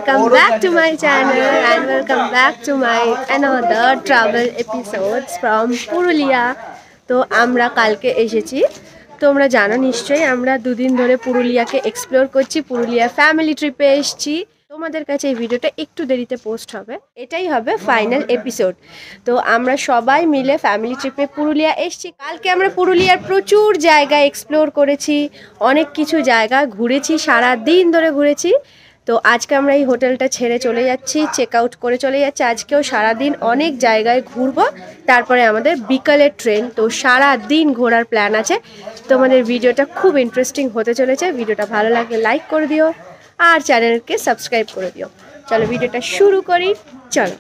welcome back to my channel and welcome back to my another travel episodes from Purulia. তো আমরা কালকে এসেছি, তোমরা জানো নিশ্চয়ই আমরা দুদিন ধরে পুরুলিয়াকে এক্সপ্লোর করছি, পুরুলিয়া ফ্যামিলি ট্রিপে এসেছি। তোমাদের কাছে এই ভিডিওটা একটু দেরিতে পোস্ট হবে, এটাই হবে ফাইনাল এপিসোড। তো আমরা সবাই মিলে ফ্যামিলি ট্রিপে পুরুলিয়া এসেছি। কালকে আমরা পুরুলিয়ার প্রচুর জায়গা এক্সপ্লোর করেছি, অনেক কিছু জায়গা ঘুরেছি, সারা দিন ধরে ঘুরেছি। তো আজকে আমরা এই হোটেলটা ছেড়ে চলে যাচ্ছি, চেক আউট করে চলে যাচ্ছি। আজকেও সারাদিন অনেক জায়গায় ঘুরবো, তারপরে আমাদের বিকালের ট্রেন। তো সারা দিন ঘোরার প্ল্যান আছে। তোমাদের ভিডিওটা খুব ইন্টারেস্টিং হতে চলেছে। ভিডিওটা ভালো লাগলে লাইক করে দিও আর চ্যানেলকে সাবস্ক্রাইব করে দিও। চলো ভিডিওটা শুরু করি, চলো।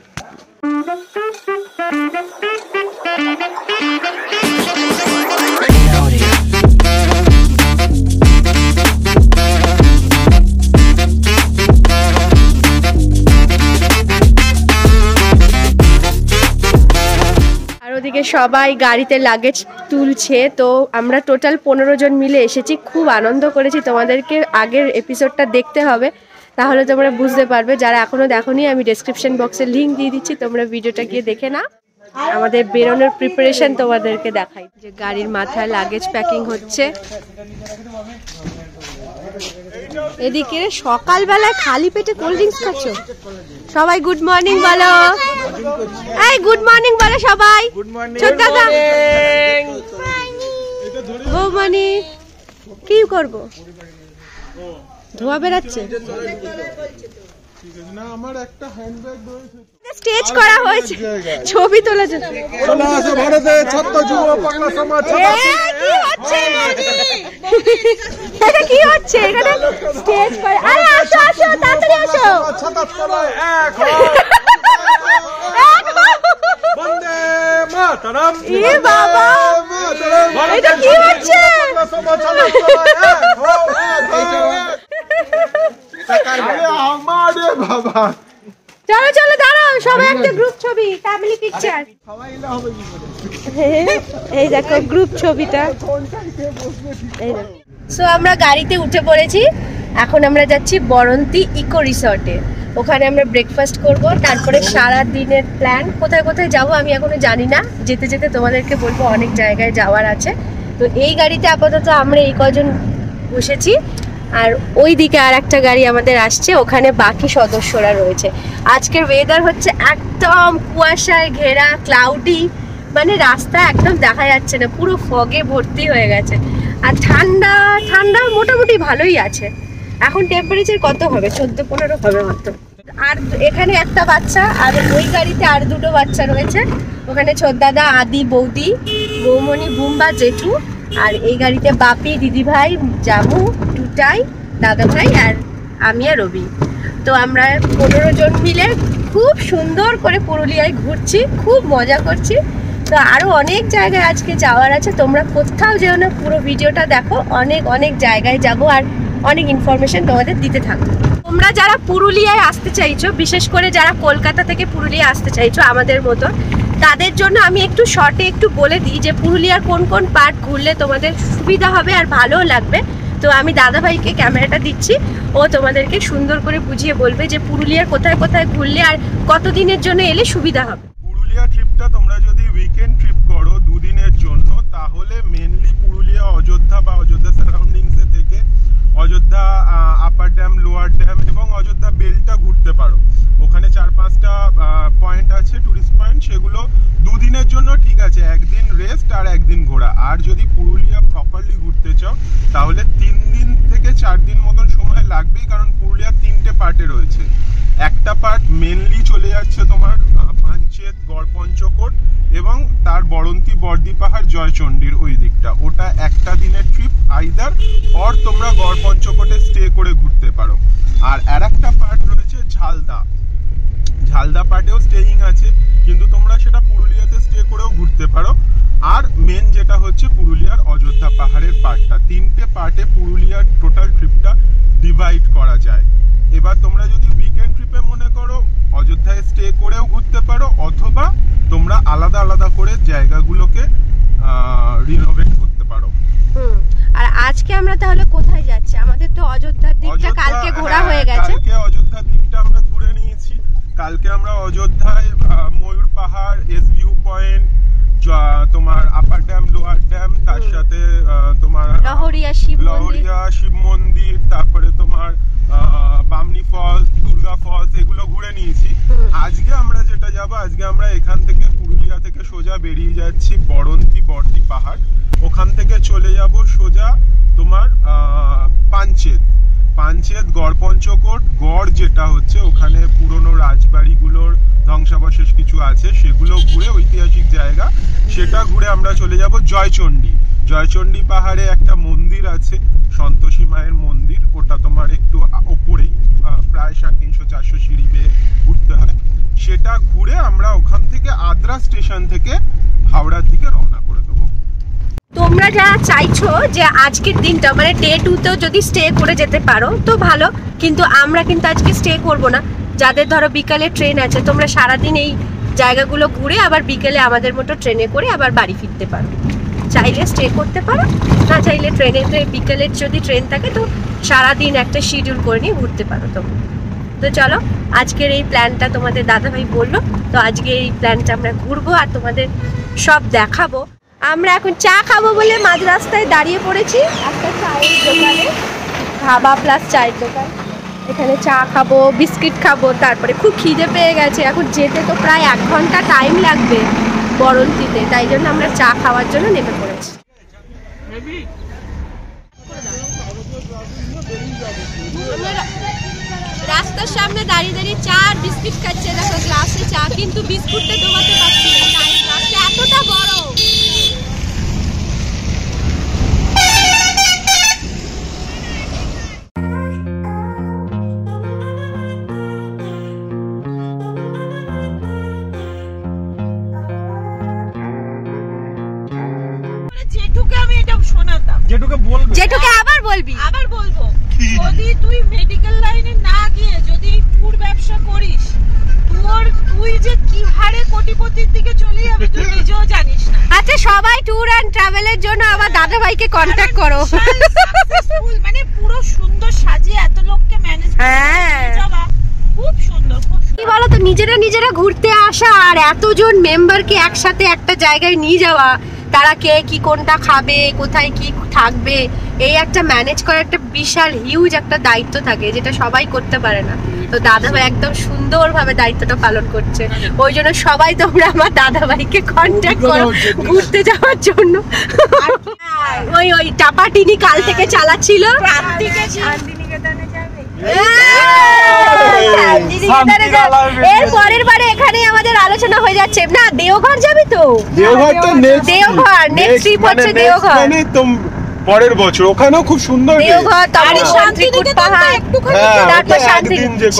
ওদিকে সবাই গাড়িতে লাগেজ তুলছে। তো আমরা টোটাল 15 জন মিলে এসেছি, খুব আনন্দ করেছি। তোমাদেরকে আগের এপিসোডটা দেখতে হবে, তাহলে তোমরা বুঝতে পারবে। যারা এখনো দেখোনি আমি ডেসক্রিপশন বক্সে লিঙ্ক দিয়ে দিচ্ছি, তোমরা ভিডিওটা গিয়ে দেখে না। আমাদের বেরোনোর প্রিপারেশন তোমাদেরকে দেখাই, যে গাড়ির মাথায় লাগেজ প্যাকিং হচ্ছে। এদিকে সকালবেলায় খালি পেটে কোল্ড ড্রিঙ্কস খাচ্ছ। সবাই গুড মর্নিং বলো, এই গুড মর্নিং বলো সবাই। ছোট দাদা বৌমনি কি করবো, ধোয়া বেরাচ্ছে। স্টেজ করা হয়েছে, ছবি তোলার জন্য। এটা কি হচ্ছে এখানে? স্টেজ করে। আরে আসো আসো, তাড়াতাড়ি আসো। এ বাবা, এটা কি হচ্ছে? চলো চলো দাঁড়াও, সবাই একটা গ্রুপ ছবি, ফ্যামিলি পিকচার। এই দেখো গ্রুপ ছবিটা। সো আমরা গাড়িতে উঠে পড়েছি, এখন আমরা যাচ্ছি বরন্তী ইকো রিসর্টে। ওখানে আমরা ব্রেকফাস্ট করব, তারপরে সারা দিনের প্ল্যান। কোথায় কোথায় যাব আমি এখনো জানি না, যেতে যেতে তোমাদেরকে বলবো। অনেক জায়গায় যাওয়ার আছে। তো এই গাড়িতে আপাতত আমরা এই কজন বসেছি, আর ওই দিকে আর একটা গাড়ি আমাদের আসছে, ওখানে বাকি সদস্যরা রয়েছে। আজকের ওয়েদার হচ্ছে একদম কুয়াশায় ঘেরা, ক্লাউডি, মানে রাস্তা একদম দেখা যাচ্ছে না, পুরো ফগে ভর্তি হয়ে গেছে। আর ঠান্ডা ঠান্ডা মোটামুটি ভালোই আছে। এখন টেম্পারেচার কত হবে? 14-15 হবে মতো। আর এখানে একটা বাচ্চা, আর ওই গাড়িতে আর দুটো বাচ্চা রয়েছে। ওখানে ছোটদাদা, আদি, বৌদি, বৌমনি, বুম্বা, জেঠু। আর এই গাড়িতে বাপি, দিদিভাই, জামু, টুটাই, দাদা ভাই, আর আমি আর রবি। তো আমরা 15 জন মিলে খুব সুন্দর করে পুরুলিয়ায় ঘুরছি, খুব মজা করছি। তো আরও অনেক জায়গায় আজকে যাওয়ার আছে, তোমরা কোথাও যেও না, পুরো ভিডিওটা দেখো। অনেক অনেক জায়গায় যাব আর অনেক ইনফরমেশন তোমাদের দিতে থাকবো। তোমরা যারা পুরুলিয়ায় আসতে চাইছো, বিশেষ করে যারা কলকাতা থেকে পুরুলিয়া আসতে চাইছো আমাদের মতো, তাদের জন্য আমি একটু শর্টে একটু বলে দিই যে পুরুলিয়ার কোন কোন পার্ট ঘুরলে তোমাদের সুবিধা হবে আর ভালোও লাগবে। তো আমি দাদাভাইকে ক্যামেরাটা দিচ্ছি, ও তোমাদেরকে সুন্দর করে বুঝিয়ে বলবে যে পুরুলিয়ার কোথায় কোথায় ঘুরলে আর কতদিনের জন্য এলে সুবিধা হবে। পুরুলিয়া ট্রিপটা তোমরা যদি উইকেন্ড ট্রিপ করো 2 দিনের জন্য, তাহলে মেনলি পুরুলিয়া অযোধ্যা বা অযোধ্যা সারাউন্ডিংসে থেকে Ayodhya upper dam, lower dam এবং অযোধ্যা বেলটা ঘুরতে পারো। ওখানে 4-5টা পয়েন্ট আছে, টুরিস্ট পয়েন্ট। সেগুলো 2 দিনের জন্য ঠিক আছে, একদিন রেস্ট আর একদিন ঘোরা। আর যদি পুরুলিয়া প্রপারলি ঘুরতে চাও তাহলে 3 দিন থেকে 4 দিন মতন সময় লাগবেই, কারণ পুরুলিয়া 3টে পার্টে রয়েছে। একটা পার্ট মেনলি চলে যাচ্ছে তোমার পাঞ্চেত, গড়পঞ্চকোট এবং তার বরন্তী, বর্দি পাহাড়, জয়চণ্ডীর ওই দিকটা। ওটা একটা দিনের ট্রিপ আইদার, অর তোমরা গড়পঞ্চকোটে স্টে করে ঘুরতে পারো। আর একটা পার্ট রয়েছে ঝালদা, ঝালদা পার্টেও স্টেইং আছে, কিন্তু তোমরা সেটা পুরুলিয়াতে স্টে করেও ঘুরতে পারো। আর মেন যেটা হচ্ছে পুরুলিয়ার অযোধ্যা পাহাড়ের পার্টটা। 3টে পার্টে পুরুলিয়ার টোটাল ট্রিপটা ডিভাইড করা যায়। এবার তোমরা যদি উইকেন্ড ট্রিপে মনে করো অযোধ্যায় স্টে করেও ঘুরতে পারো, অথবা তোমরা আলাদা আলাদা করে জায়গাগুলোকে রিনোভেট করতে পারো। আর আজকে আমরা তাহলে কোথায় যাচ্ছি? আমাদের তো অযোধ্যার দিকটা কালকে ঘোরা হয়ে গেছে। কালকে অযোধ্যার দিকটা আমরা বেরিয়ে যাচ্ছি বরন্তি বর্দি পাহাড়। ওখান থেকে চলে যাব সোজা তোমার পাঞ্চেত গড়পঞ্চকোট গড়, যেটা হচ্ছে ওখানে পুরনো রাজবাড়িগুলোর ধ্বংসাবশেষ কিছু আছে, সেগুলো ঘুরে ঐতিহাসিক জায়গা, সেটা ঘুরে আমরা চলে যাব জয়চণ্ডী পাহাড়ে একটা মন্দির আছে, সন্তোষী মায়ের মন্দির। ওটা তোমার একটু ওপরেই, প্রায় 350-400 সিঁড়ি বেয়ে উঠতে হয়। সেটা ঘুরে আমরা ওখান থেকে আদ্রা স্টেশন থেকে হাওড়ার দিকে রওনা করে দেবো। তোমরা যারা চাইছো যে আজকের দিনটা মানে ডে 2তেও যদি স্টে করে যেতে পারো তো ভালো, কিন্তু আমরা কিন্তু আজকে স্টে করব না। যাদের ধরো বিকালে ট্রেন আছে, তোমরা সারাদিন এই জায়গাগুলো ঘুরে আবার বিকেলে আমাদের মতো ট্রেনে করে আবার বাড়ি ফিরতে পারো। চাইলে স্টে করতে পারো, না চাইলে ট্রেনে, বিকেলের যদি ট্রেন থাকে তো সারাদিন একটা শিডিউল করে নিয়ে ঘুরতে পারো তোমরা। তো চলো, আজকের এই প্ল্যানটা তোমাদের দাদাভাই বললো, তো আজকে এই প্ল্যানটা আমরা ঘুরবো আর তোমাদের সব দেখাবো। আমরা এখন চা খাবো বলে মাঝ রাস্তায় দাঁড়িয়ে পড়েছি একটা চায়ের দোকানে, ধাবা প্লাস চায়ের দোকান। এখানে চা খাবো, বিস্কিট খাবো, তারপরে খুব খিদে পেয়ে গেছে। এখন যেতে তো প্রায় 1 ঘন্টা টাইম লাগবে বরন্তিতে, তাই জন্য আমরা চা খাওয়ার জন্য নেমে পড়েছি। রাস্তার সামনে দাঁড়িয়ে দাঁড়িয়ে চা আর বিস্কিট খাচ্ছে, দেখো গ্লাসে চা, কিন্তু বিস্কুটটা ডোবাতে পারছি না, গ্লাসটা এতটা বড়। জেঠুকে আবার বলবি? আবার বলবো, যদি তুই মেডিকেল লাইনে না গিয়ে যদি ট্যুর ব্যবসা করিস, তুই যে কি হারে কোটিপতির দিকে চলে যাবে তুই নিজেও জানিস না। আচ্ছা, সবাই ট্যুর এন্ড ট্রাভেলের জন্য আবার দাদা ভাইকে কন্টাক্ট করো। মানে পুরো সুন্দর সাজিয়ে এত লোককে ম্যানেজ যাওয়া খুব সুন্দর, খুব সুন্দর। কি বলো তো, নিজেরা ঘুরতে আসা আর এতজন মেম্বারকে একসাথে একটা জায়গায় নিয়ে যাওয়া, তারা কে কি কোনটা খাবে, কোথায় কি থাকবে, এই একটা ম্যানেজ করার একটা বিশাল হিউজ একটা দায়িত্ব থাকে, যেটা সবাই করতে পারে না। তো দাদাভাই একদম সুন্দরভাবে দায়িত্বটা পালন করছে। ওই জন্য সবাই তোমরা আমার দাদাভাইকে কন্ট্যাক্ট করো ঘুরতে যাওয়ার জন্য। ওই টাপাটিনি কাল থেকে চালাচ্ছিল। এর পরের বারে এখানে আমাদের আলোচনা হয়ে যাচ্ছে। না, দেওঘর যাবি তো? দেওঘর নেক্সট ট্রিপ হচ্ছে দেওঘর, মানে পরের বছর। ওখানেও খুব সুন্দর দেওঘর, তারপর শান্তিনিকেতন পাহাড়, তারপর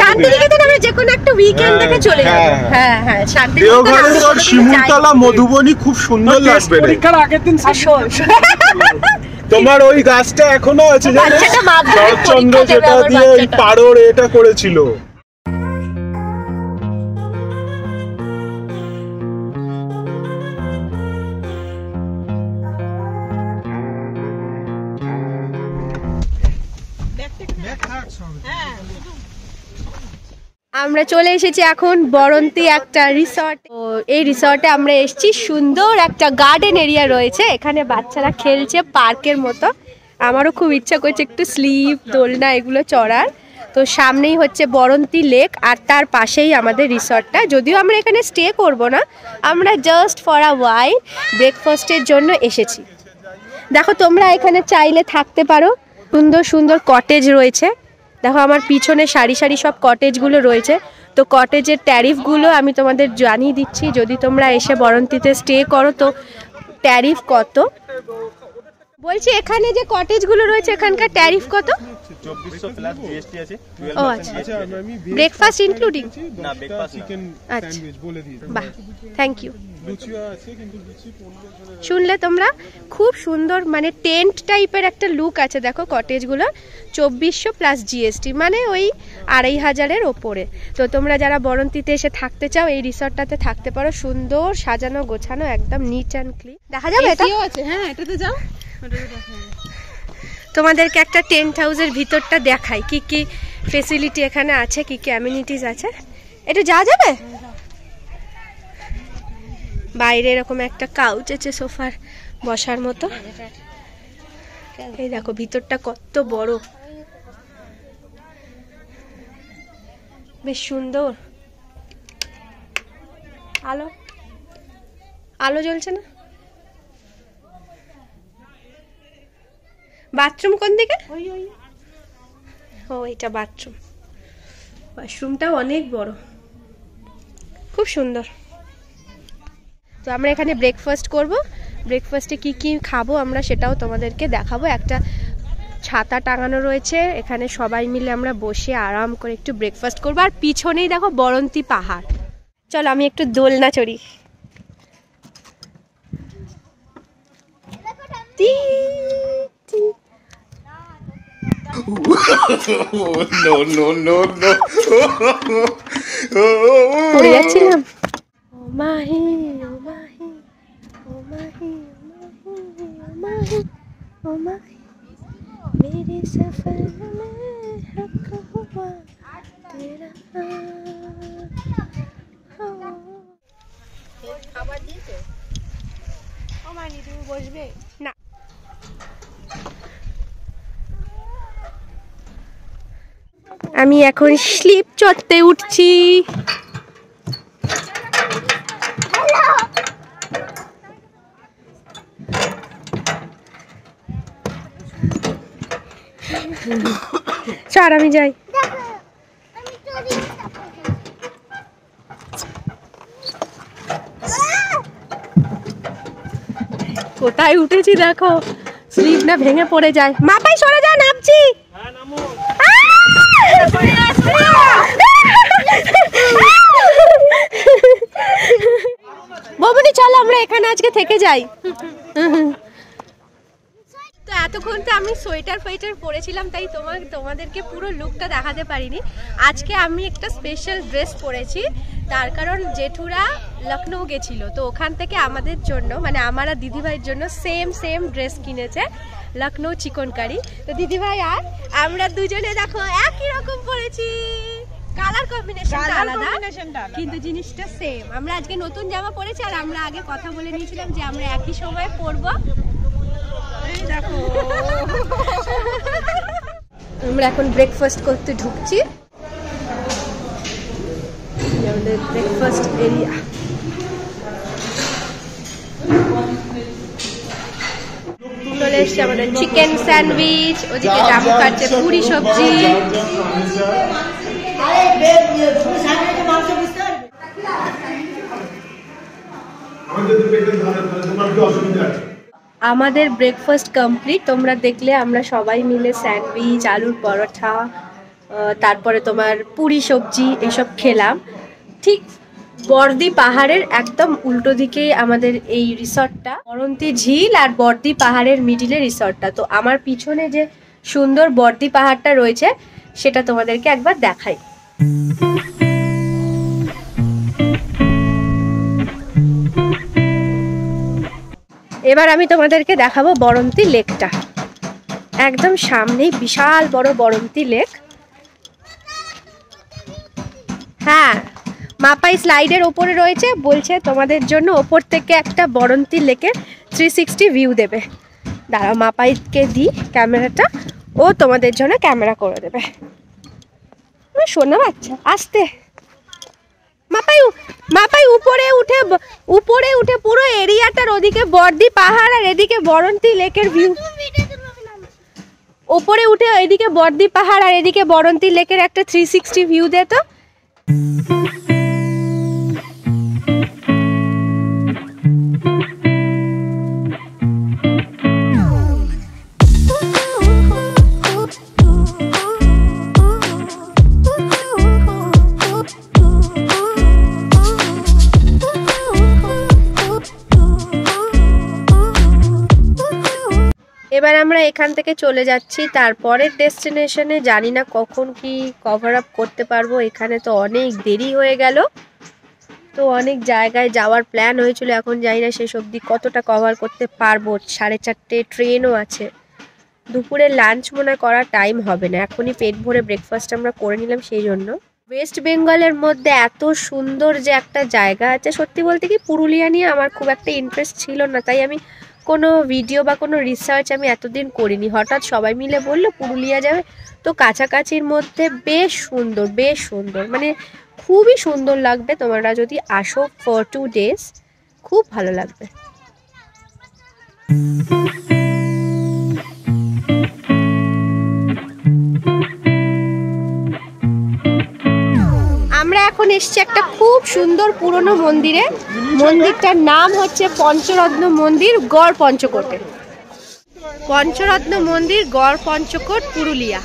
শান্তিনিকেতন আমরা যে কোনো একটা উইকেন্ড দেখে চলে যাব। হ্যাঁ শান্তিনিকেতন, শিমুলতলা, মধুবনী খুব সুন্দর লাগবে। পরীক্ষার আগের দিন তোমার ওই গাছটা এখনো আছে জানেন, শরৎচন্দ্র যেটা দিয়ে ওই পাড়র এটা করেছিল। আমরা চলে এসেছি এখন বরন্তি একটা রিসর্ট। এই রিসর্টে আমরা এসেছি, সুন্দর একটা গার্ডেন এরিয়া রয়েছে, এখানে বাচ্চারা খেলছে পার্কের মতো। আমারও খুব ইচ্ছা করছে একটু স্লিপ, দোলনা এগুলো চড়ার। তো সামনেই হচ্ছে বরন্তি লেক আর তার পাশেই আমাদের রিসর্টটা। যদিও আমরা এখানে স্টে করব না, আমরা জাস্ট ফর আ ওয়াইল ব্রেকফাস্টের জন্য এসেছি। দেখো, তোমরা এখানে চাইলে থাকতে পারো, সুন্দর সুন্দর কটেজ রয়েছে। দেখো আমার পিছনে সারি সারি সব কটেজগুলো রয়েছে। তো কটেজের ট্যারিফগুলো আমি তোমাদের জানিয়ে দিচ্ছি, যদি তোমরা এসে বরন্তিতে স্টে করো তো ট্যারিফ কত। বলছি, এখানে যে কটেজগুলো রয়েছে এখানকার ট্যারিফ কত? 2400 প্লাস জিএসটি আছে। ও আচ্ছা, ব্রেকফাস্ট ইনক্লুডিং? না, ব্রেকফাস্ট না। স্যান্ডউইচ বলে দিই। বাহ, থ্যাংক ইউ। লুচিও আছে, কিন্তু লুচি 15 শুনলে তোমরা, খুব সুন্দর মানে টেন্ট টাইপের একটা লুক আছে। দেখো কটেজগুলো 2400 প্লাস জিএসটি, মানে ওই 2500-এর ওপরে। তো তোমরা যারা বরন্তিতে এসে থাকতে চাও এই রিসর্টটাতে থাকতে পারো, সুন্দর সাজানো গোছানো, একদম নিট অ্যান্ড ক্লিন। দেখা যাবে এটা? হ্যাঁ, এটাতে যাও। তোমাদেরকে একটা টেন্ট হাউসের ভিতরটা দেখাই, কি কি ফেসিলিটি এখানে আছে, কি কি অ্যামিনিটিস আছে। এটা যাওয়া যাবে? বাইরে এরকম একটা কাউচ আছে সোফার বসার মতো। এই দেখো ভিতরটা কত বড়, বেশ সুন্দর। আলো আলো জ্বলছে না। বাথরুম কোন দিকে? ও এটা বাথরুম। ওয়াশরুমটাও অনেক বড়, খুব সুন্দর। তো আমরা এখানে ব্রেকফাস্ট করব। ব্রেকফাস্টে কি কি খাবো আমরা সেটাও তোমাদেরকে দেখাবো। একটা ছাতা টাঙানো রয়েছে, এখানে সবাই মিলে আমরা বসে আরাম করে একটু ব্রেকফাস্ট করবো। আর পিছনেই দেখো বরন্তী পাহাড়। চলো আমি একটু দোলনা চড়ি। পড়ে যাচ্ছিলাম। ও মাহি ও মাহি ও মাহি ও মাহি ও মাহি मेरे सफर में हक हुआ तेरा। খাবার দিয়েছে ও মানি, তুমি বসবে না? আমি এখন স্লিপ চড়তে উঠছি। চল আমি যাই। কোথায় উঠেছি দেখো, স্লিপ না ভেঙে পড়ে যায়। মাপাই সরে যা, নামছি। বৌমনি চলো আমরা এখানে আজকে থেকে যাই। তো এতক্ষণ তো আমি সোয়েটার ফোয়েটার পরেছিলাম, তাই তোমাদেরকে পুরো লুকটা দেখাতে পারিনি। আজকে আমি একটা স্পেশাল ড্রেস পরেছি, তার কারণ জেঠুরা লখনৌ গেছিল, তো ওখান থেকে আমাদের জন্য মানে আমার আর দিদিভাইয়ের জন্য সেম ড্রেস কিনেছে লখনৌ চিকনকারি। তো দিদিভাই আর আমরা দুজনে দেখো একই রকম পরেছি, কালার কম্বিনেশনটা আলাদা কিন্তু জিনিসটা সেম। আমরা আজকে নতুন জামা পরেছি আর আমরা আগে কথা বলে নিয়েছিলাম যে আমরা একই সময় পরবো। আমরা এখন ব্রেকফাস্ট করতে ঢুকছি, আমাদের ব্রেকফাস্ট এরিয়া। চলে এসছে আমাদের চিকেন স্যান্ডউইচ, ওদিকে জামু খাচ্ছে পুরি সবজি। আমাদের ব্রেকফাস্ট কমপ্লিট। তোমরা দেখলে আমরা সবাই মিলে স্যান্ডউইচ, আলুর পরোটা, তারপরে তোমার পুরি সবজি এসব খেলাম। ঠিক বর্দি পাহাড়ের একদম উল্টো দিকেই আমাদের এই রিসর্টটা, বরন্তী ঝিল আর বর্দি পাহাড়ের মিডিলে রিসর্টটা। তো আমার পিছনে যে সুন্দর বর্দি পাহাড়টা রয়েছে সেটা তোমাদেরকে একবার দেখাই। এবার আমি তোমাদেরকে দেখাবো বরন্তী লেকটা। একদম সামনেই বিশাল বড় বরন্তী লেক। হ্যাঁ, মাপাই স্লাইডের ওপরে রয়েছে, বলছে তোমাদের জন্য ওপর থেকে একটা বরন্তী লেকের 360 ভিউ দেবে। দাঁড়াও মাপাইকে দিই ক্যামেরাটা, ও তোমাদের জন্য ক্যামেরা করে দেবে। শোনা বাচ্চা আসতে। মাপাই উপরে উঠে পুরো এরিয়াটার, ওদিকে বর্দি পাহাড় আর এদিকে বরন্তী লেকের ভিউ। উপরে উঠে এদিকে বর্দি পাহাড় আর এদিকে বরন্তী লেকের একটা 360 ভিউ দে তো। এবার আমরা এখান থেকে চলে যাচ্ছি তারপরের ডেস্টিনেশনে। জানি না কখন কি কভার আপ করতে পারবো, এখানে তো অনেক দেরি হয়ে গেল। তো অনেক জায়গায় যাওয়ার প্ল্যান হয়েছিল, এখন জানি না শেষ অবধি কতটা কভার করতে পারবো। 4:30 ট্রেনও আছে, দুপুরে লাঞ্চ মনে করার টাইম হবে না, এখনই পেট ভরে ব্রেকফাস্ট আমরা করে নিলাম। সেই জন্য ওয়েস্ট বেঙ্গলের মধ্যে এত সুন্দর যে একটা জায়গা আছে, সত্যি বলতে কি পুরুলিয়া নিয়ে আমার খুব একটা ইন্টারেস্ট ছিল না, তাই আমি কোনো ভিডিও বা কোনো রিসার্চ আমি এতদিন করিনি। হঠাৎ সবাই মিলে বললো পুরুলিয়া যাবে, তো কাছাকাছির মধ্যে বেশ সুন্দর মানে খুবই সুন্দর লাগবে তোমরা যদি আসো ফর 2 days। খুব ভালো লাগবে। আমরা এখন এসেছি একটা খুব সুন্দর পুরনো মন্দিরে। মন্দিরটার নাম হচ্ছে পঞ্চরত্ন মন্দির, গড় পঞ্চকোটে। পঞ্চরত্ন মন্দির, গড় পঞ্চকোট, পুরুলিয়া।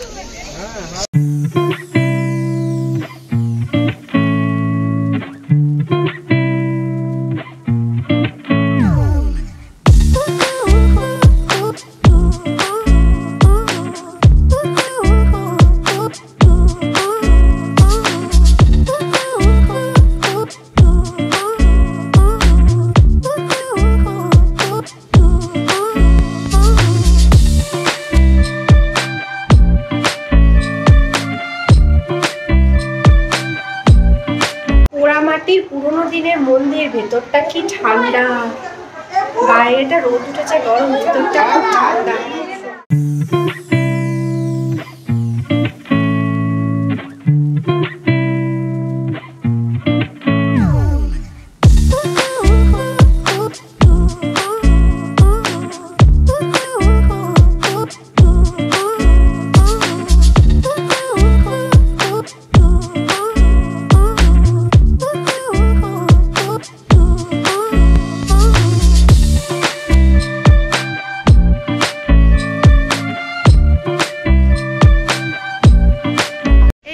পুরোনো দিনের মন্দির, ভেতরটা কি ঠান্ডা, বাইরেটা রোদ উঠেছে গরম, ভেতরটা খুব ঠান্ডা।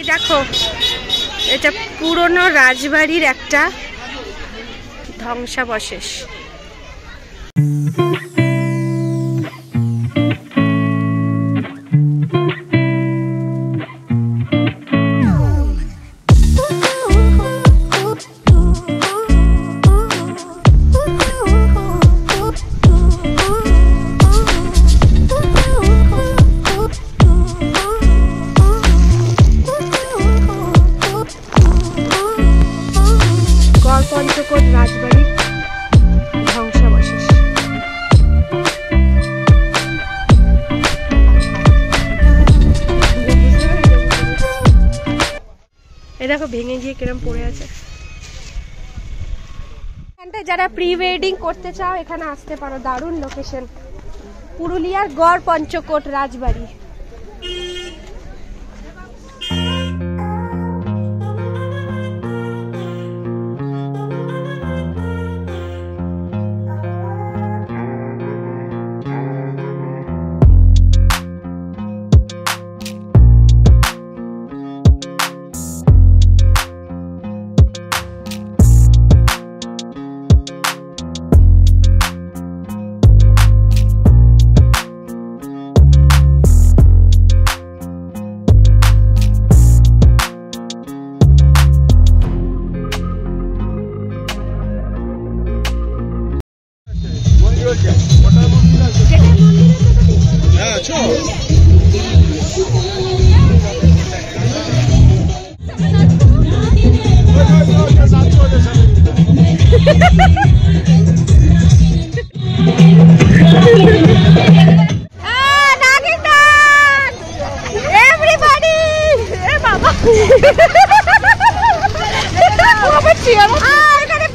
দেখো, এটা পুরনো রাজবাড়ির একটা ধ্বংসাবশেষ। পঞ্চকোট রাজবাড়ির ধ্বংসাবশেষ। এ দেখো ভেঙে গিয়ে কিরম পড়ে আছে। এখানটায় যারা প্রি ওয়েডিং করতে চাও এখানে আসতে পারো, দারুণ লোকেশন। পুরুলিয়ার গড় পঞ্চকোট রাজবাড়ি।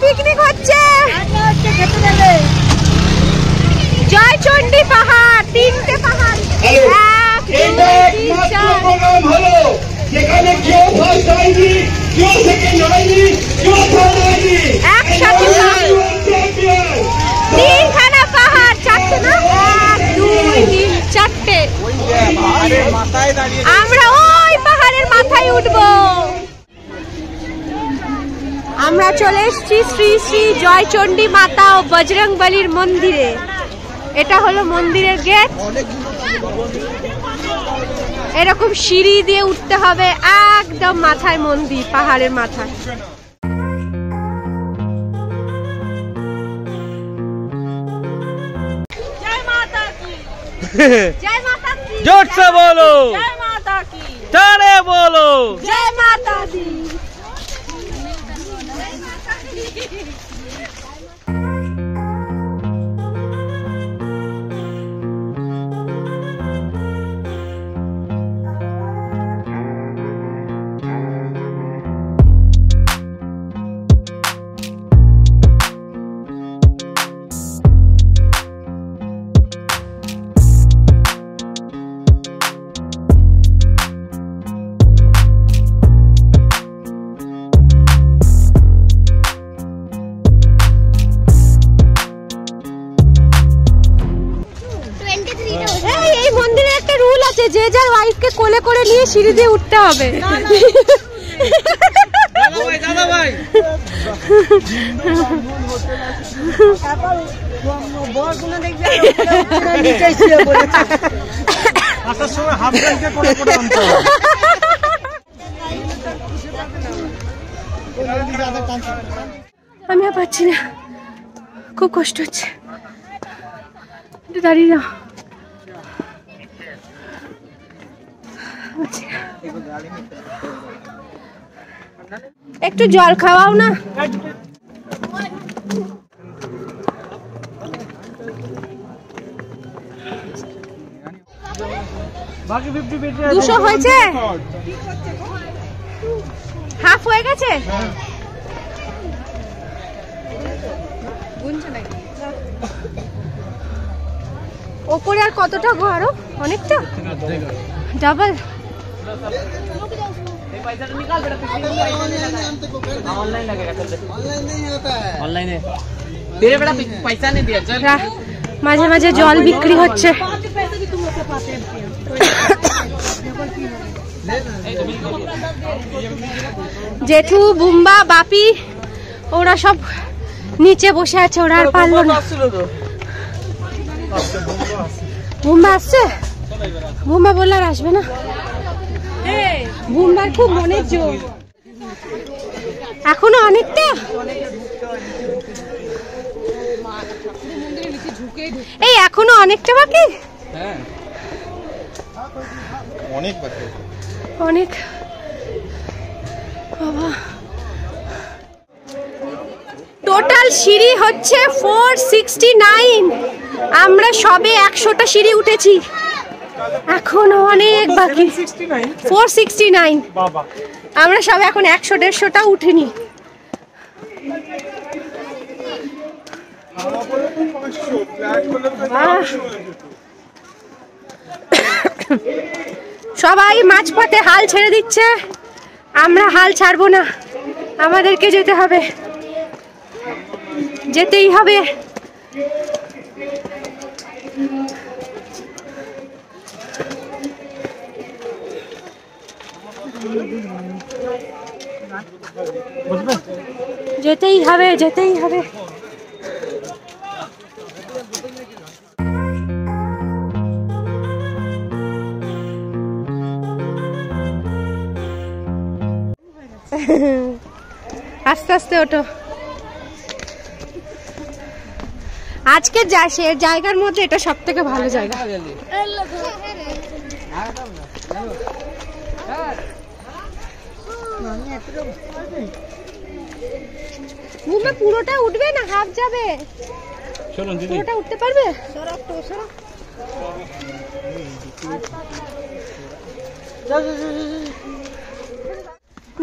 পিকনিক হচ্ছে জয়চন্ডী পাহাড়, 3টে পাহাড়। যেখানে কেউ ফার্স্ট হয়নি, কেউ সেকেন্ড হয়নি, কেউ থার্ড হয়নি, একসাথে 3খানা পাহাড়, 4টে না, 1 2 3 4টে। আমরা ওই পাহাড়ের মাথায় উঠবো। আমরা চলে এসেছি শ্রী শ্রী জয়চন্ডী মাতা ও বজরংবলীর মন্দিরে। এটা হলো মন্দিরের গেট। এরকম সিঁড়ি দিয়ে উঠতে হবে, একদম মাথায় মন্দির, পাহাড়ের মাথায়। জয় মাতা কি, জয় মাতা কি, जोर से बोलो, জয় মাতা কি, तारे बोलो। জয় মাতা দি। আমাকে কোলে করে নিয়ে সিঁড়ি দিয়ে উঠতে হবে। দাদা ভাই আমি আর পাচ্ছি না, খুব কষ্ট হচ্ছে, দাঁড়িয়ে যাও। একটু জল খাওয়াও না। বাকি 50 বেঁচে 200 হয়েছে, হাফ হয়ে গেছে। ওপরে আর কতটা গো? আরো অনেকটা, ডাবল। ऑनलाइन लगेगा, ऑनलाइन है तेरे बेटा पैसा नहीं दिया चल। মাঝে মাঝে জল বিক্রি হচ্ছে। জেঠু, বুম্বা, বাপি ওরা সব নিচে বসে আছে, ওরা আর পারলো না। বুম্বা আসছে? বুম্বা বললে আর আসবে না, বুম্বার খুব মনের জোর। এখনো অনেকটা, এই এখনো অনেকটা বাকি, অনেক বাকি, অনেক। বাবা, টোটাল সিঁড়ি হচ্ছে 469। আমরা সবে 100টা সিঁড়ি উঠেছি, এখনো অনেক বাকি। 469, আমরা সব এখন 100-150টা উঠিনি। সবাই মাঝপথে হাল ছেড়ে দিচ্ছে, আমরা হাল ছাড়বো না, আমাদেরকে যেতে হবে, যেতেই হবে। যেতেই হবে, যেতেই হবে। আস্তে আস্তে ওঠো। আজকে জায়গার মধ্যে এটা সব থেকে ভালো জায়গা। পুরোটা উঠবে না হাফ যাবে? পুরোটা উঠতে পারবে?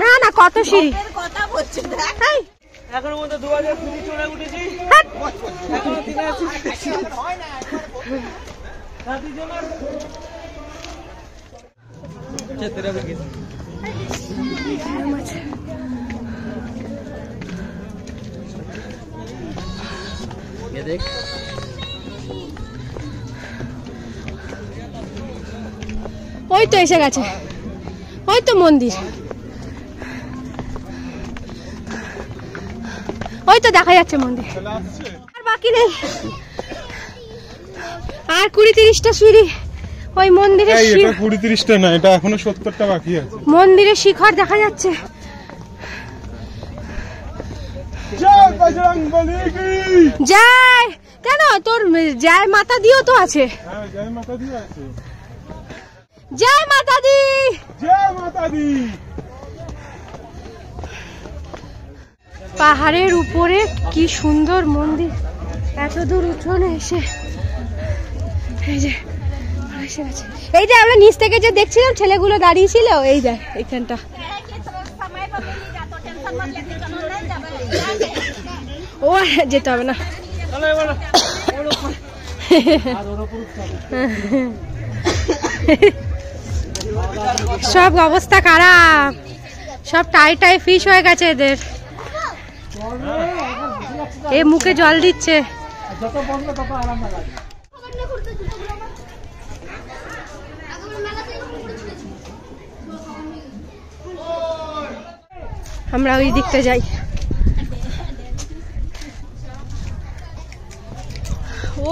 না না, কত সিঁড়ি কথা বলছে দেখ। এখন মধ্যে 2000 সিঁড়ি চড়ে উঠেছি, এখন 3000 হয় না দাদি জমার চেতরা বেগে ये देख। ওই তো এসে গেছে, ওই তো মন্দির, ওই তো দেখা যাচ্ছে মন্দির। আর বাকি নেই, আর 20-30টা সিঁড়ি। ওই মন্দিরের 20-30টা না, এটা এখনো 70টা বাকি আছে। মন্দিরের শিখর দেখা যাচ্ছে। জয় বজরংবলী কি জয়। কেন, তোর জয় মাতা দিও তো আছে? হ্যাঁ, জয় মাতা দি আছে। জয় মাতা দি, জয় মাতা দি। পাহাড়ের উপরে কি সুন্দর মন্দির, এত দূর উঠোনে এসে। এই যে আমরা নিচ থেকে যে দেখছিলাম ছেলেগুলো দাঁড়িয়ে ছিল, এই যে এখানটা। ও যেতে হবে না, সব অবস্থা খারাপ, সব টাই ফিশ হয়ে গেছে এদের। এ মুখে জল দিচ্ছে। আমরা ওই দিকটা যাই।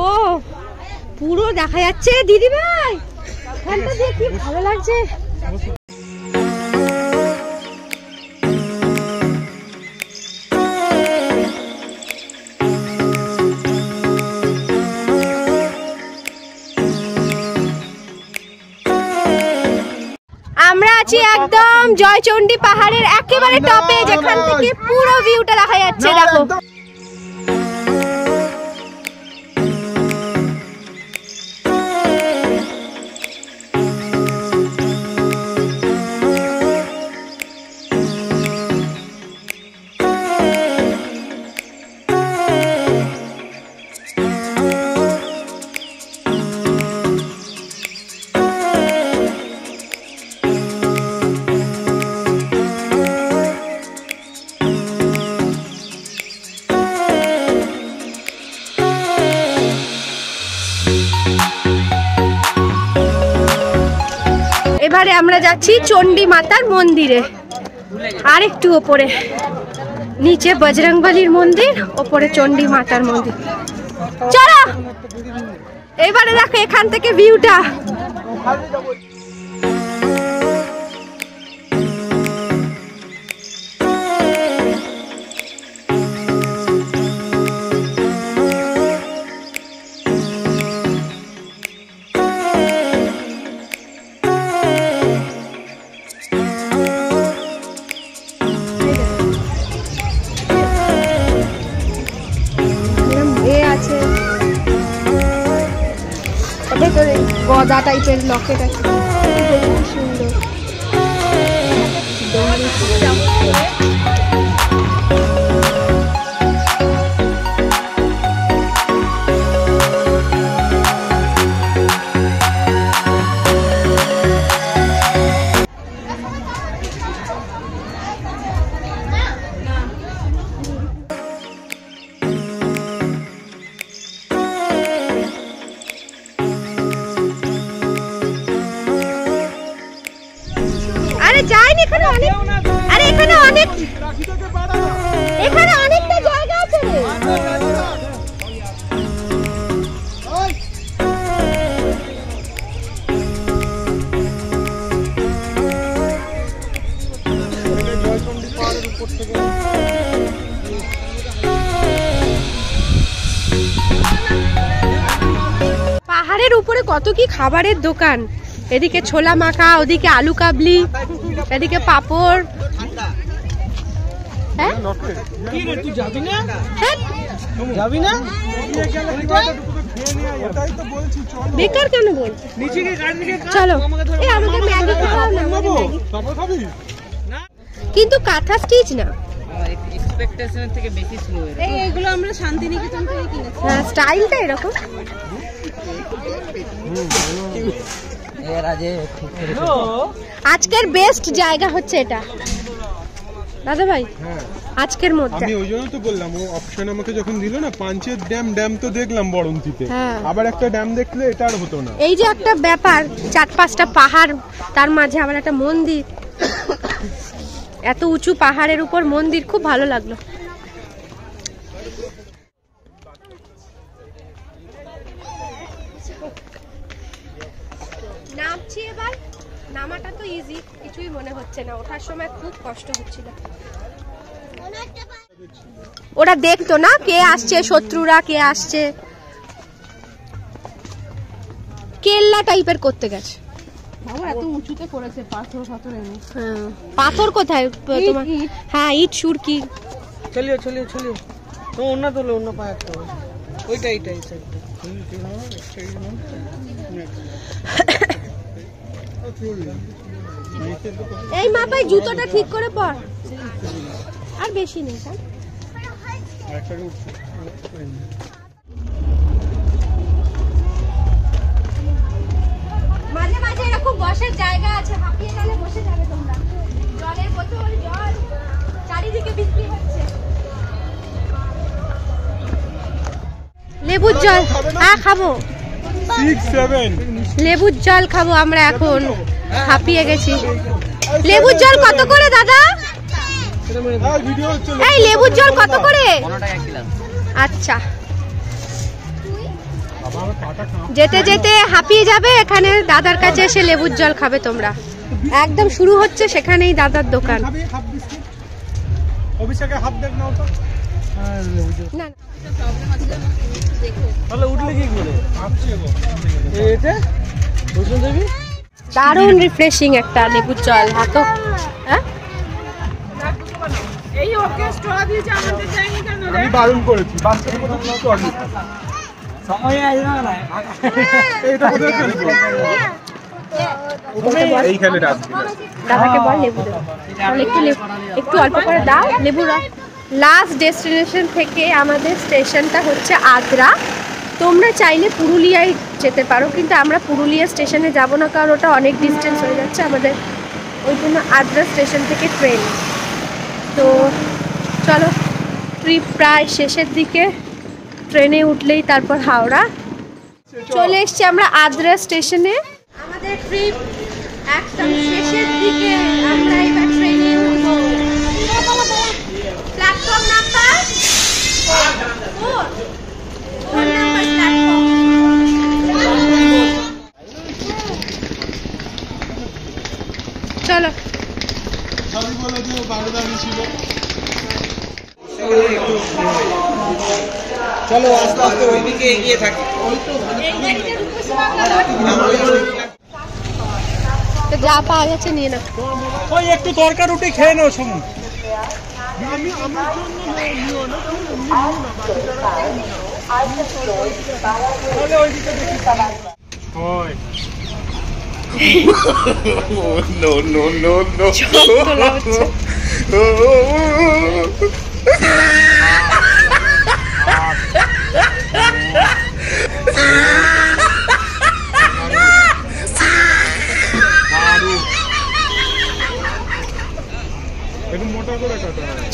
ও পুরো দেখা যাচ্ছে দিদি ভাই, এখানটা দিয়ে কি ভালো লাগছে। আমরা আছি একদম জয়চণ্ডী পাহাড়ের একেবারে টপে, যেখান থেকে পুরো ভিউটা দেখা যাচ্ছে। দেখো এবারে আমরা যাচ্ছি চণ্ডী মাতার মন্দিরে, আর একটু ওপরে, নিচে বজরংবলীর মন্দির, ওপরে চণ্ডী মাতার মন্দির। চলো এবারে দেখো এখান থেকে ভিউটা। গদা টাইপের লকেট আছে, সুন্দর। যাইনি এখানে অনেক, আরে এখানে অনেকটা জায়গা আছে রে। পাহাড়ের উপরে কত কি খাবারের দোকান, এদিকে ছোলা মাখা, ওদিকে আলু কাবলি, এদিকে পাপড়। হ্যাঁ তুই যাবি না? যাবি না বেকার কেন বল, চলো আমাকে ম্যাগি খাও না, কিন্তু কাঁথা স্টিচ না, এক্সপেকটেশনের থেকে বেশি স্লো। এইগুলো আমরা শান্তিনিকেতন থেকে কিনেছি। হ্যাঁ স্টাইলটা এরকম। আজকের বেস্ট জায়গা হচ্ছে এটা দাদা ভাই, আজকের মধ্যে। আমি ওই জন্য তো বললাম, ও অপশন আমাকে যখন দিল না, পাঞ্চের ড্যাম তো দেখলাম বরন্তিতে, আবার একটা ড্যাম দেখলে এটা আর হতো না। এই যে একটা ব্যাপার, 4-5টা পাহাড়, তার মাঝে আবার একটা মন্দির, এত উঁচু পাহাড়ের উপর মন্দির, খুব ভালো লাগলো। নামছি এবার, নামাটা তো ইজি, কিছুই মনে হচ্ছে না, ওঠার সময় খুব কষ্ট হচ্ছিল। ওরা দেখতো না কে আসছে, শত্রুরা কে আসছে, কেল্লা টাইপের করতে গেছে। এত উঁচুতে করেছে, পাথর ফাথর এনে। হ্যাঁ পাথর কোথায় তোমার? হ্যাঁ ইট সুরকি। চলিও তো অন্য তোলে, অন্য পায়ে একটা ওইটা এইটা এই সাইডটা। এই মাপাই জুতোটা ঠিক করে পর, আর বেশি নেই। মাঝে মাঝে এরকম বসার জায়গা আছে, হাঁপিয়ে গেলে বসে যাবে তোমরা। জলের বোতল, জল চারিদিকে বিক্রি হচ্ছে। লেবুর জল, হ্যাঁ খাবো। 6-7 লেবুর জল খাবো আমরা এখন, হাঁপিয়ে গেছি। লেবুর জল কত করে দাদা? 10 এই লেবুর জল কত করে? আচ্ছা, যেতে যেতে হাঁপিয়ে যাবে, এখানে দাদার কাছে এসে লেবুর জল খাবে তোমরা। একদম শুরু হচ্ছে সেখানেই দাদার দোকান। না দারুণ রিফ্রেশিং একটা লেবুর জল। এত হ্যাঁ এই ওকে স্ট্র দিয়েছে আমাদের যায়নি কেন রে? আমি বারণ করেছি, বাচ্চাদের মতো কিছু করবি সময় আসবে না। এইটা কোথায় ফেলবো? এইখানে রাখবি। দাদাকে বল লেবু দাও, তাহলে একটু অল্প করে দাও লেবু। লাস্ট ডেস্টিনেশন থেকে আমাদের স্টেশনটা হচ্ছে আদ্রা। তোমরা চাইলে পুরুলিয়ায় যেতে পারো, কিন্তু আমরা পুরুলিয়া স্টেশনে যাব না, কারণ ওটা অনেক ডিস্টেন্স হয়ে যাচ্ছে আমাদের, ওই জন্য আদ্রা স্টেশন থেকে ট্রেন। তো চলো, ট্রিপ প্রায় শেষের দিকে, ট্রেনে উঠলেই তারপর হাওড়া। চলে এসছি আমরা আদ্রা স্টেশনে। আমাদের ট্রিপ একদম শেষের দিকে, আমরা এবার ট্রেনে উঠবো। Platform number 4 number platform. চলো আমি বলে যে বারো দাঁড়িয়ে ছিল। চলো আস্তে আস্তে ওইদিকে এগিয়ে থাকি। যা পাওয়া যাচ্ছে নিয়ে না। ওই একটু তরকার রুটি খেয়ে নাও সময়। আমি আমার জন্য নিও না, তাহলে ওইদিকে দেখি হয়। No, no, no, no. তোলা হচ্ছে।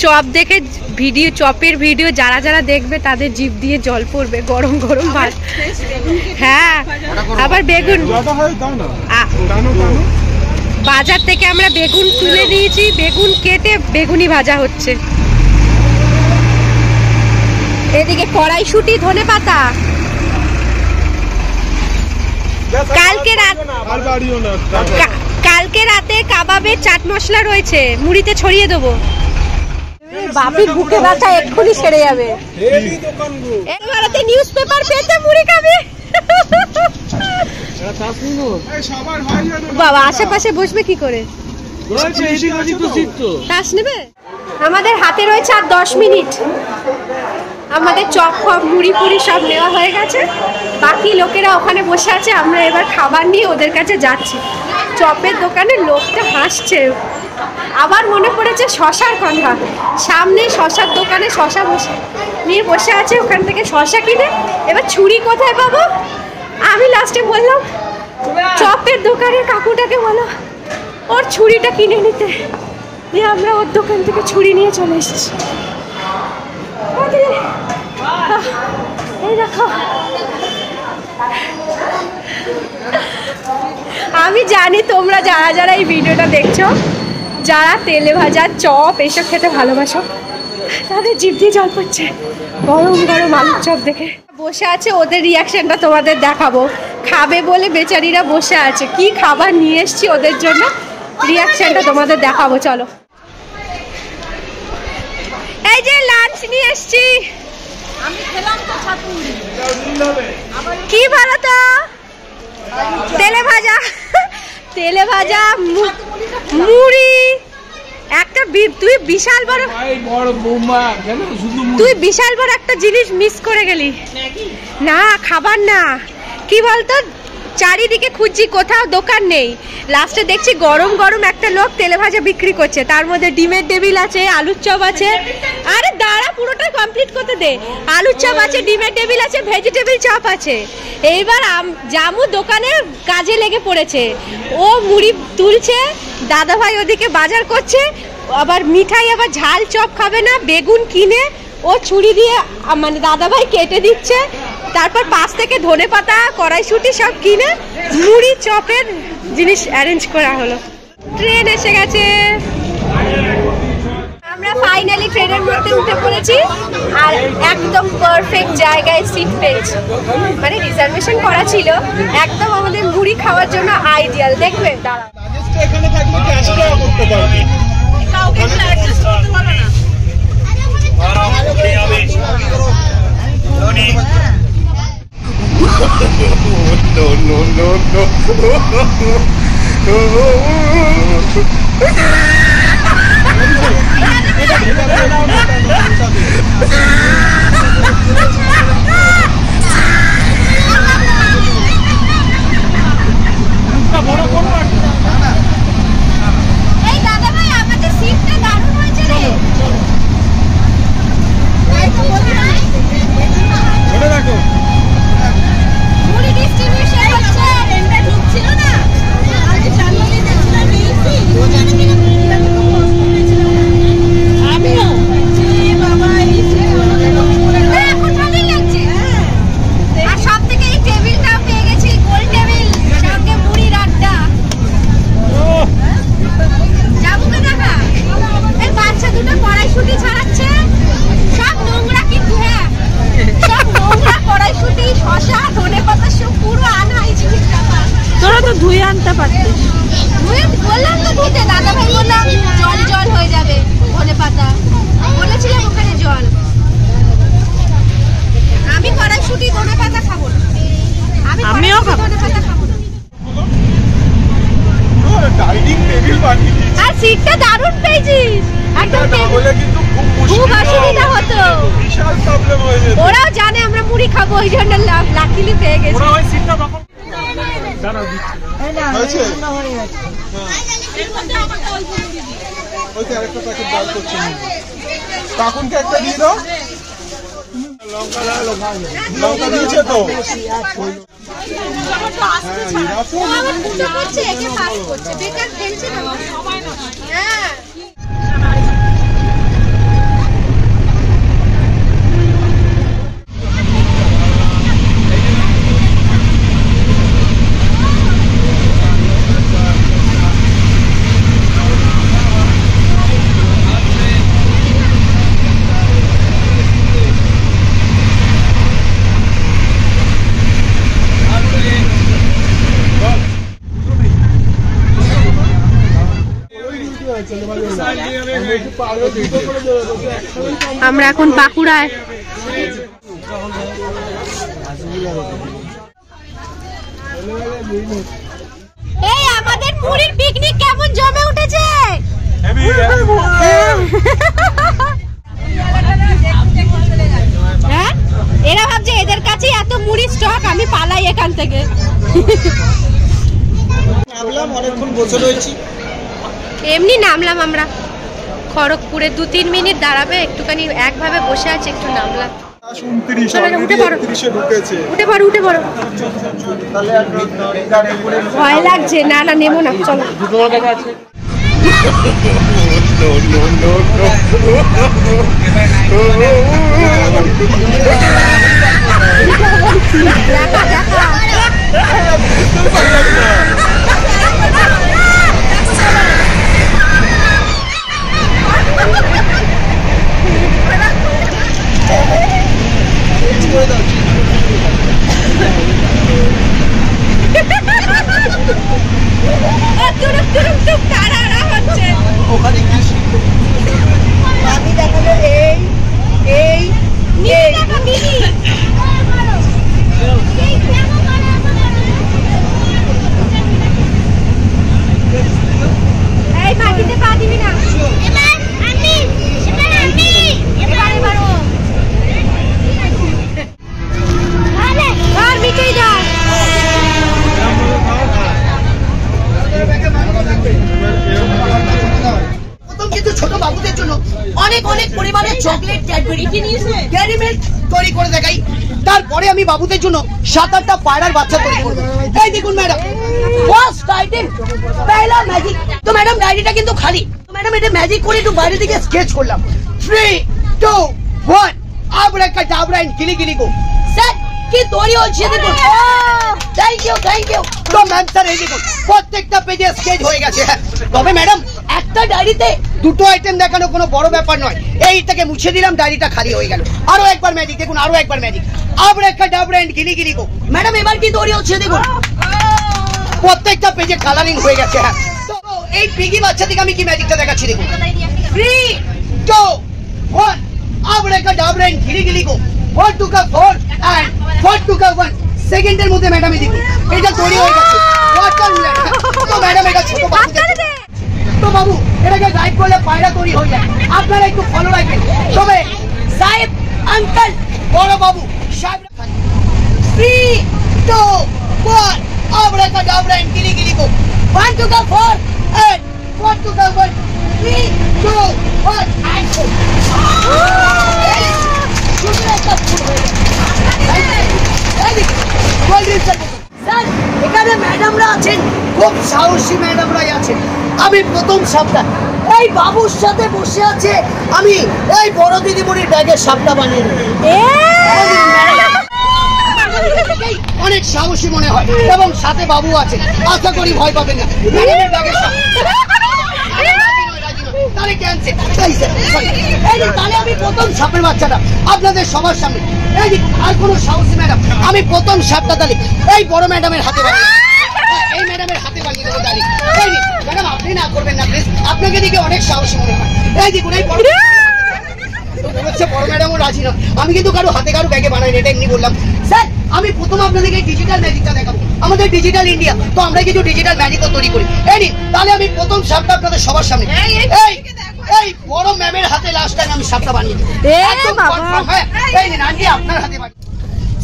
চপ দেখে ভিডিও, চপের ভিডিও যারা যারা দেখবে তাদের জিভ দিয়ে জল পড়বে। গরম গরম ভাত, হ্যাঁ আবার বেগুন। বাজার থেকে আমরা বেগুন তুলে নিয়েছি, বেগুন কেটে বেগুনি ভাজা হচ্ছে। এদিকে কড়াইশুঁটি, ধনেপাতা। কালকে রাতে কাবাবের চাট মশলা রয়েছে, মুড়িতে ছড়িয়ে দেবো। বাপির বুকে ব্যথা এক্ষুনি সেরে যাবে। এবারে নিউজ পেপার পেতে মুড়ি খাবি। বাবা আশেপাশে বসবে কি করে? তাস নেবে? আমাদের হাতে রয়েছে আর 10 মিনিট। আমাদের চপ ফপ মুড়ি পুরি সব নেওয়া হয়ে গেছে, বাকি লোকেরা ওখানে বসে আছে। আমরা এবার খাবার নিয়ে ওদের কাছে যাচ্ছি। চপের দোকানে লোকটা হাসছে, আবার মনে পড়েছে শশার কথা। সামনে শশার দোকানে শশা নিয়ে বসে আছে, ওখান থেকে শশা কিনে এবার ছুরি কোথায় পাবো? আমি লাস্টে বললাম চপের দোকানের কাকুটাকে বলো ওর ছুরিটা কিনে নিতে, দিয়ে আমরা ওর দোকান থেকে ছুরি নিয়ে চলে এসেছি। এই দেখো, আমি জানি তোমরা যারা যারা এই ভিডিওটা দেখছো, যারা তেলে ভাজা চপ এসব খেতে ভালোবাসো, তাদের জিভ দিয়ে জল পড়ছে গরম গরম আলুর চপ দেখে। বসে আছে, ওদের রিয়াকশনটা তোমাদের দেখাবো। খাবে বলে বেচারিরা বসে আছে, কি খাবার নিয়ে এসছি ওদের জন্য, রিয়াকশনটা তোমাদের দেখাবো। চলো, এই যে লাঞ্চ নিয়ে এসছি। আমি খেলাম তো ছাতুরি। কি ভালো তো তেলে ভাজা, তেলে ভাজা মুড়ি একটা। তুই বিশাল বড় একটা জিনিস মিস করে গেলি। না খাবার না, কি বলতো, চারিদিকে খুঁজছি কোথাও দোকান নেই, লাস্টে দেখছি গরম গরম একটা লোক তেলে ভাজা বিক্রি করছে, তার মধ্যে ডিমের টেবিল আছে, আলুর চপ আছে। আরে দাঁড়া, পুরোটা কমপ্লিট করতে দে। আলুর চপ আছে, ডিমের টেবিল আছে, ভেজিটেবিল চপ আছে। এইবার জামু দোকানে কাজে লেগে পড়েছে, ও মুড়ি তুলছে, দাদাভাই ওদিকে বাজার করছে, আবার মিঠাই, আবার ঝাল চপ খাবে না, বেগুন কিনে ও ছুরি দিয়ে মানে দাদাভাই কেটে দিচ্ছে। তারপর পাশ থেকে ধনেপাতা, কড়াইশুঁটি সব কিনে মুড়ি চপের জিনিস অ্যারেঞ্জ করা হলো। ট্রেন এসে গেছে, আমরা ট্রেনের মধ্যে উঠে পড়েছি আর একদম পারফেক্ট জায়গায় সিট পেয়েছি, মানে রিজার্ভেশন করা ছিল, একদম আমাদের মুড়ি খাওয়ার জন্য আইডিয়াল। দেখবে দাঁড়া এখানে থাকলে ক্যাশটা করতে পারবে, কাউকে অ্যাডজাস্ট করতে পারবে না। No, no, no, no. এই দাদা ভাই আমাদের সিটটা দারুণ হয়েছে রে। ওটা দেখো মুড়ি ডিস্ট্রিবিউশন হচ্ছে, ট্রেনটা ঢুকছিল না, আজকে জানুয়ারি দেখছিলাম রিলসে, আমিও বাবা এই যে এখন ভালোই লাগছে। আর সব থেকে এই টেবিলটাও পেয়ে গেছি, গোল টেবিল, সঙ্গে মুড়ির আড্ডা। যাবো কে দেখা? এই বাচ্চা দুটো কড়াইশুঁটি ছাড়াচ্ছে, সব নোংরা কিন্তু, হ্যাঁ সব নোংরা কড়াইশুঁটি, শশা, ধনেপাতা সব পুরো আনা এই জিনিসটা। তোরা তো ধুয়ে আনতে পারতিস। বললাম তো ধুতে, দাদা ভাই বললাম জল জল হয়ে যাবে, ধনেপাতা বলেছিলাম ওখানে জল। আমি কড়াইশুঁটি ধনেপাতা খাবো না, আমিও খাবো। ধনেপাতা খাবো না। ডাইনিং টেবিল বানিয়ে দিয়েছে। আর সিটটা দারুণ পেয়েছিস, একদম না হলে কিন্তু খুব খুব মুশকিল অসুবিধা হতো। বিশাল প্রবলেম হয়ে যেত। ওরাও জানে আমরা মুড়ি খাবো, ওই জন্য লাকিলি পেয়ে গেছি। ওরা ওই সিটটা দখল দাঁড়াও দিচ্ছি। হয়েছে? ওই তো আরেকটা প্যাকেট ডাল করছে। কাকুনকে একটা দিয়ে দাও। লঙ্কা দিয়েছে তো? হ্যাঁ, এরা তো ও আবার পুজো করছে, একে পাস করছে, বেকার খেলছে না। হ্যাঁ আমরা এখন বাঁকুড়ায়। এই আমাদের মুড়ির পিকনিক কেমন জমে উঠেছে। হ্যাঁ এরা ভাবছে এদের কাছে এত মুড়ি স্টক, আমি পালাই এখান থেকে। অনেকক্ষণ বসে রয়েছি। এমনি নামলাম আমরা খড়গপুরে, 2-3 মিনিট দাঁড়াবে, একটুখানি একভাবে বসে আছে, একটু নামলাম। 29 উঠে পড়ো, 30-এ ঢুকেছে। উঠে পড়ো, উঠে পড়ো। ভয় লাগছে, না না নেবো না, চলো। তোমার কাছে আছে? No, no, no, no. দেখা দেখা আমি দেখালো এই এই এই এই মাটিতে পা দিবি না। আর মিটেই যা। প্রথম কিন্তু ছোট বাবুদের জন্য অনেক অনেক পরিমাণে চকলেট, ক্যাডবেরি, ডেয়ারি মিল্ক তৈরি করে দেখাই। তারপরে আমি বাবুদের জন্য 7-8টা পায়রার বাচ্চা তৈরি করবো। এই দেখুন ম্যাডাম, ফার্স্ট আইটেম পয়লা ম্যাজিক। তো ম্যাডাম ডায়েরিটা কিন্তু খালি, তো ম্যাডাম এটা ম্যাজিক করে একটু বাইরে দিকে স্কেচ করলাম। 3, 2, 1 আবরাকাডাবরা এন্ড গিলি গিলি গো। স্যার কি তৈরি হচ্ছে দেখুন। Thank you. তো ম্যাম স্যার এই দেখুন প্রত্যেকটা পেজে স্কেচ হয়ে গেছে। তবে ম্যাডাম একটা ডায়েরিতে দুটো আইটেম দেখানো কোনো বড় ব্যাপার নয়। এইটাকে মুছে দিলাম, ডায়েরিটা খালি হয়ে গেল। আরো একবার ম্যাজিক দেখুন, আরো একবার ম্যাজিক। আবরাকাডাবরা এন্ড গিলি গিলি গো। ম্যাডাম এবার কি তৈরি হচ্ছে দেখুন, প্রত্যেকটা পেজে কালারিং হয়ে গেছে। হ্যাঁ, তো এই পিগি বাচ্চা থেকে আমি কি ম্যাজিকটা দেখাচ্ছি দেখুন। 3, 2, 1 আবরাকাডাবরা এন্ড গিলি গিলি গো। 4 to the 4 and 4 to the 1 সেকেন্ডের মধ্যে ম্যাডামই দেখুন এটা তৈরি হয়ে গেছে। তো ম্যাডাম এটা ছোট বাবু, তো বাবু এটাকে গাইড করলে পায়রা তৈরি হয়ে যায়। আপনারা একটু ফলো রাখবেন। তবে সাহেব, আঙ্কেল, বড় বাবু সাহেব, 3, 2, 1 আবরাকাডাবরা এন্ড গিলি গিলি গো। 1 to the 4 and 4 to the 1 3, 2, 1 action। এখানে ম্যাডামরা আছেন, খুব সাহসী ম্যাডামরাই আছেন। আমি প্রথম সপ্তাহ এই বাবুর সাথে বসে আছে, আমি এই বড় দিদিমণির ব্যাগের সাপটা বানিয়ে অনেক সাহসী মনে হয় এবং সাথে বাবু আছে, আশা করি ভয় পাবেন না। ম্যাডামের ব্যাগের সাপ তাহলে আমি প্রথম সাপের বাচ্চাটা আপনাদের সবার সামনে, আর কোন সাহসী ম্যাডাম, আমি প্রথম সাপটা তাহলে এই বড় ম্যাডামের হাতে বানিয়ে, এই ম্যাডামের হাতে বানিয়ে দেবো। তাহলে ম্যাডাম আপনি না করবেন না প্লিজ, আপনাকে দেখে অনেক সাহসী মনে হয়। এই দেখুন এই বড় ম্যাডামও রাজি নয়। আমি কিন্তু কারো হাতে কারো ব্যাগে বানাই না, এটা এমনি বললাম। স্যার আমি প্রথম আপনাদেরকে ডিজিটাল ম্যাজিকটা দেখাবো, আমাদের ডিজিটাল ইন্ডিয়া, তো আমরা কিছু ডিজিটাল ম্যাজিকও তৈরি করি। এই তাহলে আমি প্রথম সাপটা আপনাদের সবার সামনে এই বড় ম্যামের হাতে লাস্ট টাইম আমি সাপটা বানিয়ে দেবো। এই নিন আন্টি আপনার হাতে বানিয়ে।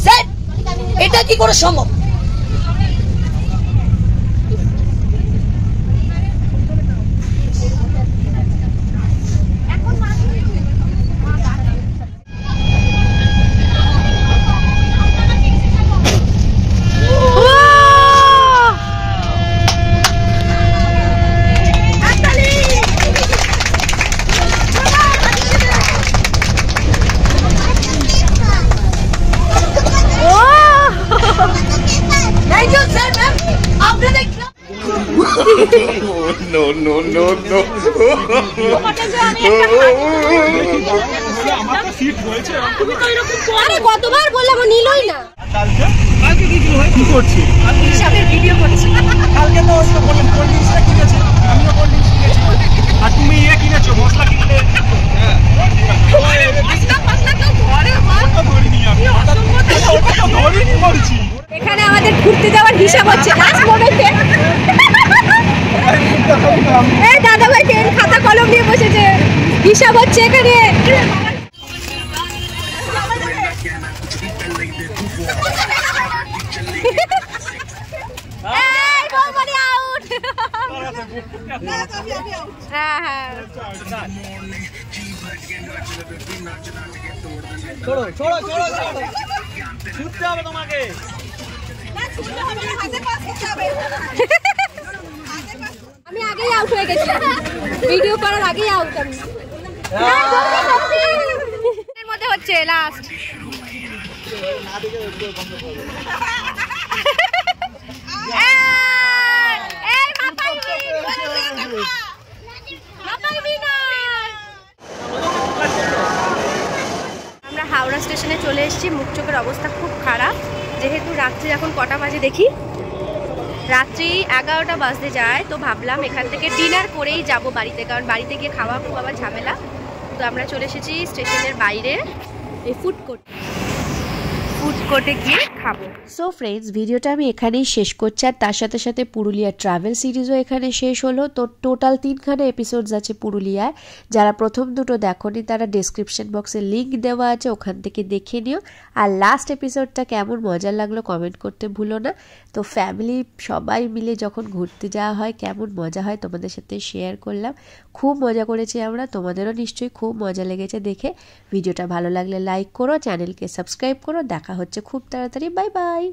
স্যার এটা কি করে সম্ভব? No, no, no, no. কতবার বললাম নিলই না। কালকে কি করছি? হিসাবের ভিডিও করছি। কালকে তো কোল্ড ড্রিঙ্কসটা কিনেছে, আমিও কোল্ড ড্রিঙ্কস কিনেছি। আর তুমি ইয়ে কিনেছো, মশলা কিনলে। এখানে আমাদের ঘুরতে যাওয়ার হিসাব হচ্ছে লাস্ট মোমেন্টে। এই দাদা ভাই পেন খাতা কলম নিয়ে বসেছে, হিসাব হচ্ছে এখানে। ছোড়ো ছোড়ো ছোড়ো ছুটতে হবে তোমাকে। আমি আগেই আউট হয়ে গেছি, ভিডিও করার আগেই আউট আমি। এর মধ্যে হচ্ছে লাস্ট। আমরা হাওড়া স্টেশনে চলে এসেছি। মুখ চোখের অবস্থা খুব খারাপ, যেহেতু রাত্রি এখন কটা বাজে দেখি, রাত্রি 11টা বাজতে যায়। তো ভাবলাম এখান থেকে ডিনার করেই যাব বাড়িতে, কারণ বাড়িতে গিয়ে খাওয়া খুব আবার ঝামেলা। তো আমরা চলে এসেছি স্টেশনের বাইরে এই ফুড কোর্টে গিয়ে খাবো। সো ফ্রেন্ডস, ভিডিওটা আমি এখানেই শেষ করছি, আর তার সাথে সাথে পুরুলিয়ার ট্রাভেল সিরিজও এখানে শেষ হলো। তো টোটাল 3খানা এপিসোডস আছে পুরুলিয়ায়। যারা প্রথম দুটো দেখোনি তারা ডেসক্রিপশন বক্সে লিঙ্ক দেওয়া আছে, ওখান থেকে দেখে নিও। আর লাস্ট এপিসোডটা কেমন মজা লাগলো কমেন্ট করতে ভুলো না। তো ফ্যামিলি সবাই মিলে যখন ঘুরতে যাওয়া হয় কেমন মজা হয় তোমাদের সাথে শেয়ার করলাম। খুব মজা করেছি আমরা, তোমাদেরও নিশ্চয়ই খুব মজা লেগেছে দেখে। ভিডিওটা ভালো লাগলে লাইক করো, চ্যানেলকে সাবস্ক্রাইব করো। দেখা হচ্ছে খুব তাড়াতাড়ি। Bye bye.